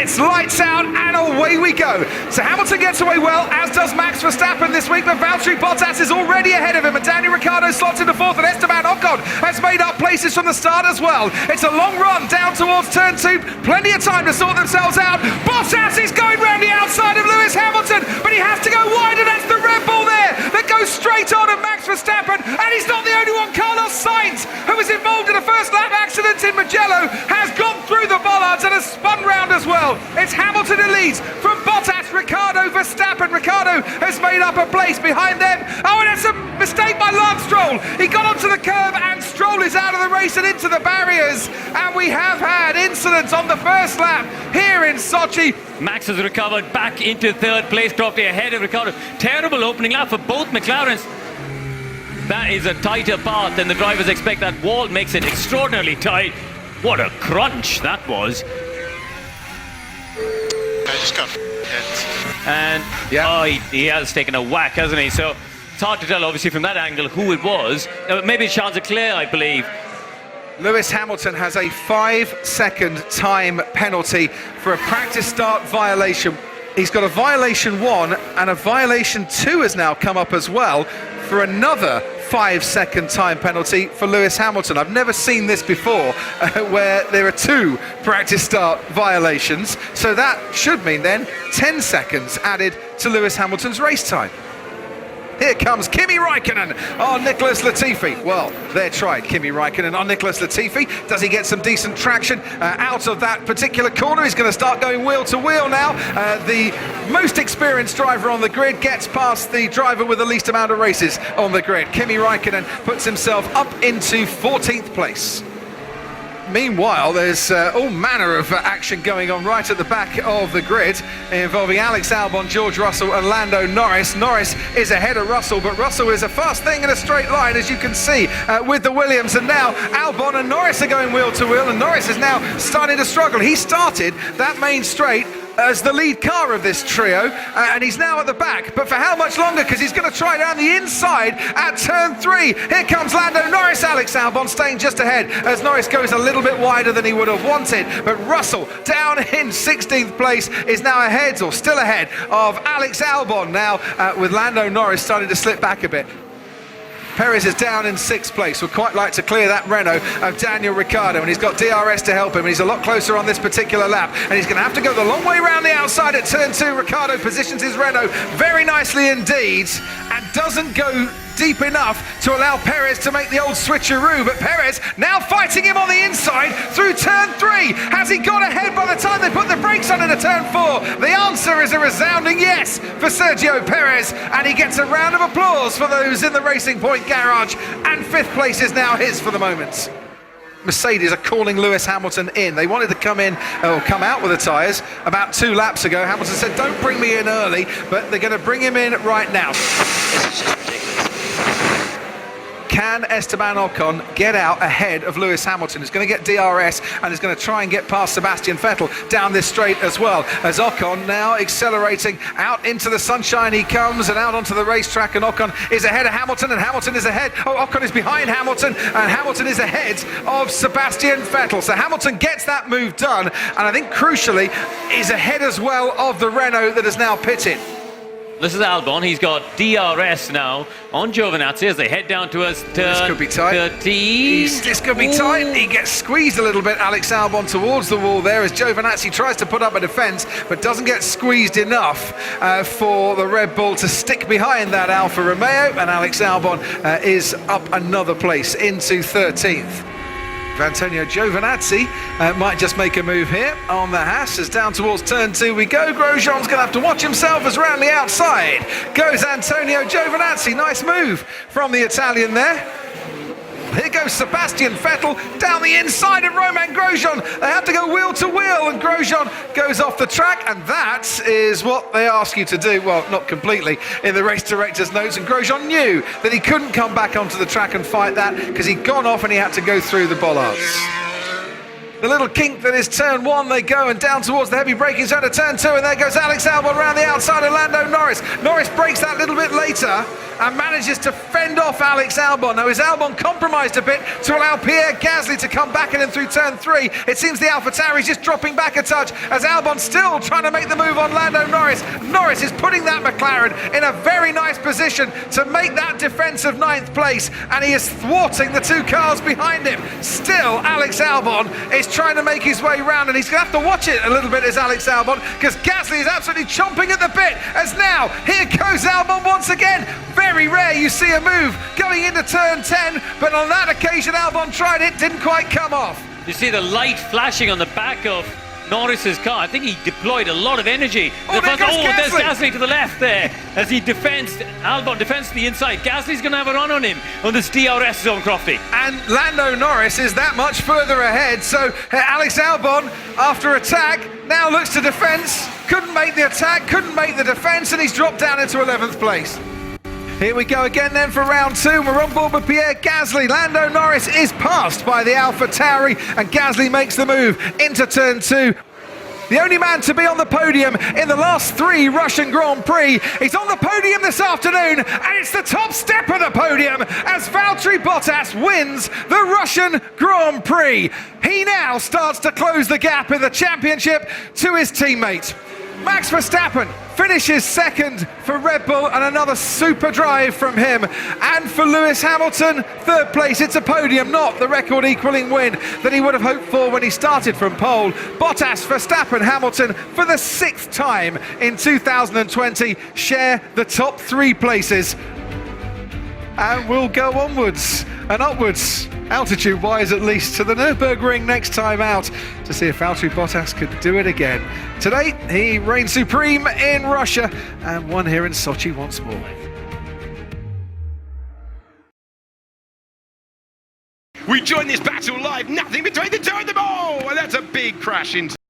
It's lights out and away we go. So Hamilton gets away well, as does Max Verstappen this week, but Valtteri Bottas is already ahead of him, and Daniel Ricciardo slots into fourth, and Esteban Ocon has made up places from the start as well. It's a long run down towards turn two, plenty of time to sort themselves out. Bottas is going round the outside of Lewis Hamilton, but he has to go wide, and that's the Red Bull there that goes straight on at Max Verstappen, and he's not the only one. Carlos Sainz, who was involved in a first lap accident in Mugello, has gone through the bollards and has spun round as well. It's Hamilton who leads from Bottas, Ricciardo, Verstappen. Ricciardo has made up a place behind them. Oh, and that's a mistake by Lance Stroll. He got onto the curb and Stroll is out of the race and into the barriers. And we have had incidents on the first lap here in Sochi. Max has recovered back into third place, dropped ahead of Ricciardo. Terrible opening lap for both McLarens. That is a tighter path than the drivers expect. That wall makes it extraordinarily tight. What a crunch that was. I just got hit. And oh, he has taken a whack, hasn't he? So it's hard to tell, obviously, from that angle who it was. Maybe it's Charles Leclerc, I believe. Lewis Hamilton has a 5-second time penalty for a practice start violation. He's got a violation 1 and a violation 2 has now come up as well for another 5-second time penalty for Lewis Hamilton. I've never seen this before, where there are 2 practice start violations. So that should mean then 10 seconds added to Lewis Hamilton's race time. Here comes Kimi Räikkönen on Nicholas Latifi. Well, they're tried, Kimi Räikkönen on Nicholas Latifi. Does he get some decent traction out of that particular corner? He's going to start going wheel to wheel now. The most experienced driver on the grid gets past the driver with the least amount of races on the grid. Kimi Räikkönen puts himself up into 14th place. Meanwhile, there's all manner of action going on right at the back of the grid, involving Alex Albon, George Russell and Lando Norris. Norris is ahead of Russell, but Russell is a fast thing in a straight line, as you can see, with the Williams. And now Albon and Norris are going wheel to wheel, and Norris is now starting to struggle. He started that main straight as the lead car of this trio, and he's now at the back, but for how much longer? Because he's going to try down the inside at turn 3. Here comes Lando Norris. Alex Albon staying just ahead as Norris goes a little bit wider than he would have wanted, but Russell down in 16th place is now ahead, or still ahead, of Alex Albon now, with Lando Norris starting to slip back a bit. Perez is down in 6th place. Would quite like to clear that Renault of Daniel Ricciardo, and he's got DRS to help him, and he's a lot closer on this particular lap, and he's going to have to go the long way around the outside at turn 2. Ricciardo positions his Renault very nicely indeed, and doesn't go deep enough to allow Perez to make the old switcheroo, but Perez now fighting him on the inside through turn 3. Has he got ahead by the time they put the brakes on into turn 4? The answer is a resounding yes for Sergio Perez, and he gets a round of applause for those in the Racing Point garage, and 5th place is now his for the moment. Mercedes are calling Lewis Hamilton in. They wanted to come in, or come out with the tyres about 2 laps ago. Hamilton said, don't bring me in early, but they're going to bring him in right now. This is just ridiculous. Can Esteban Ocon get out ahead of Lewis Hamilton? He's going to get DRS and is going to try and get past Sebastian Vettel down this straight as well, as Ocon now accelerating out into the sunshine. He comes and out onto the racetrack, and Ocon is ahead of Hamilton, and Hamilton is ahead. Oh, Ocon is behind Hamilton, and Hamilton is ahead of Sebastian Vettel. So Hamilton gets that move done, and I think crucially is ahead as well of the Renault that is now pitted. This is Albon. He's got DRS now on Giovinazzi as they head down towards turn this could be tight. 13. This could be tight. He gets squeezed a little bit, Alex Albon, towards the wall there, as Giovinazzi tries to put up a defence, but doesn't get squeezed enough for the Red Bull to stick behind that Alfa Romeo, and Alex Albon is up another place into 13th. Antonio Giovinazzi might just make a move here on the Haas, as down towards turn 2 we go. Grosjean's going to have to watch himself as round the outside goes Antonio Giovinazzi. Nice move from the Italian there. Here goes Sebastian Vettel down the inside of Romain Grosjean. They have to go wheel to wheel, and Grosjean goes off the track, and that is what they ask you to do. Well, not completely in the race director's notes, and Grosjean knew that he couldn't come back onto the track and fight that because he'd gone off and he had to go through the bollards. The little kink that is turn 1, they go, and down towards the heavy braking zone of turn 2, and there goes Alex Albon around the outside of Lando Norris. Norris breaks that little bit late later and manages to fend off Alex Albon. Now, is Albon compromised a bit to allow Pierre Gasly to come back in and through turn 3? It seems the AlphaTauri is just dropping back a touch as Albon still trying to make the move on Lando Norris. Norris is putting that McLaren in a very nice position to make that defensive 9th place, and he is thwarting the 2 cars behind him. Still, Alex Albon is trying to make his way round, and he's going to have to watch it a little bit as Alex Albon, because Gasly is absolutely chomping at the bit, as now, here goes Albon once again. Very rare you see a move going into turn 10, but on that occasion Albon tried it, didn't quite come off. You see the light flashing on the back of Norris's car. I think he deployed a lot of energy. Oh, there goes there's Gasly. Gasly to the left there as he Albon defends to the inside. Gasly's going to have a run on him on this DRS zone, Crofty. And Lando Norris is that much further ahead, so Alex Albon, after attack, now looks to defence. Couldn't make the attack, couldn't make the defence, and he's dropped down into 11th place. Here we go again then for round 2. We're on board with Pierre Gasly. Lando Norris is passed by the AlphaTauri, and Gasly makes the move into turn 2. The only man to be on the podium in the last 3 Russian Grand Prix. He's on the podium this afternoon, and it's the top step of the podium as Valtteri Bottas wins the Russian Grand Prix. He now starts to close the gap in the championship to his teammate. Max Verstappen finishes 2nd for Red Bull, and another super drive from him. And for Lewis Hamilton, 3rd place. It's a podium, not the record equaling win that he would have hoped for when he started from pole. Bottas, Verstappen, Hamilton for the 6th time in 2020 share the top 3 places. And we'll go onwards and upwards, altitude-wise at least, to the Nürburgring next time out to see if Valtteri Bottas could do it again. Today, he reigned supreme in Russia and won here in Sochi once more. We join this battle live, nothing between the two of them all, and that's a big crash into